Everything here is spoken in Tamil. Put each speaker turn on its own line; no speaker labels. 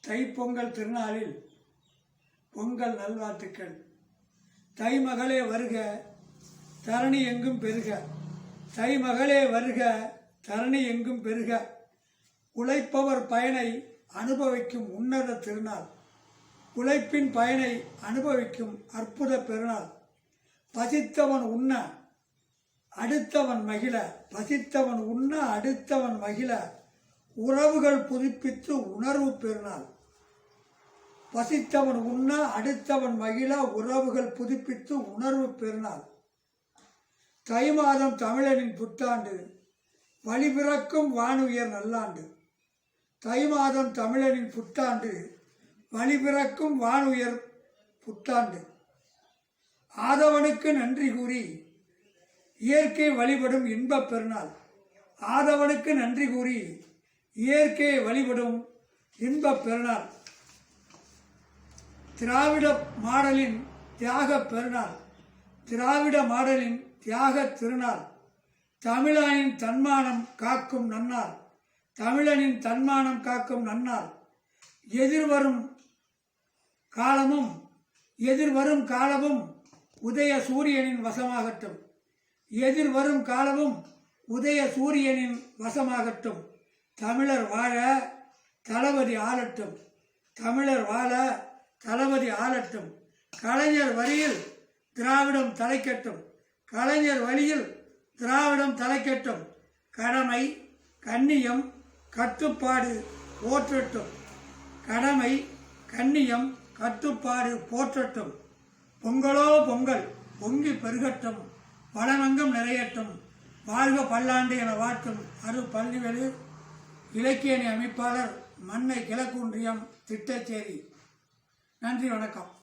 தைப்பொங்கல் திருநாளில் பொங்கல் நல்வாழ்த்துக்கள். தைமகளே வருக, தரணி எங்கும் பெருக. தைமகளே வருக, தரணி எங்கும் பெருக. உழைப்பவர் பயனை அனுபவிக்கும் உன்னத திருநாள். உழைப்பின் பயனை அனுபவிக்கும் அற்புத பெருநாள். பசித்தவன் உண்ண அடுத்தவன் மகிழ, பசித்தவன் உண்ண அடுத்தவன் மகிழ, உறவுகள் புதுப்பித்து உணர்வு பெருநாள். பசித்தவன் உண்ண அடுத்தவன் மகிழ, உறவுகள் புதுப்பித்து உணர்வு பெருநாள். தை மாதம் தமிழனின் புத்தாண்டு, வழிபிறக்கும் வானுயர் நல்லாண்டு. தை மாதம் தமிழனின் புத்தாண்டு, வழிபிறக்கும் வானுயர் புத்தாண்டு. ஆதவனுக்கு நன்றி கூறி இயற்கை வழிபடும் இன்பப் பெருநாள். ஆதவனுக்கு நன்றி கூறி இயற்கையை வழிபடும் இன்பப் பெருநாள். திராவிட மாடலின் தியாக பெருநாள். திராவிட மாடலின் தியாக திருநாள். தமிழனின் தன்மானம் காக்கும் நன்னாள். தமிழனின் தன்மானம் காக்கும் நன்னாள். எதிர்வரும் காலமும் உதய சூரியனின் வசமாகட்டும். எதிர்வரும் காலமும் உதய சூரியனின் வசமாகட்டும். தமிழர் வாழ தளபதி ஆளட்டும். தமிழர் வாழ தளபதி ஆளட்டும். கலைஞர் வழியில் திராவிடம் தலைக்கட்டும். கலைஞர் வழியில் திராவிடம் தலைக்கட்டும். கடமை கண்ணியம் கட்டுப்பாடு போற்றட்டும். கடமை கண்ணியம் கட்டுப்பாடு போற்றட்டும். பொங்கலோ பொங்கல் பொங்கி பெருகட்டும். வளமங்கம் நிறையட்டும். வாழ்க பல்லாண்டு என வாழ்த்தும் அரு பள்ளிவேலு, இலக்கிய அணி அமைப்பாளர், மன்னை கிழக்குன்றியம், திட்டச்சேரி. நன்றி, வணக்கம்.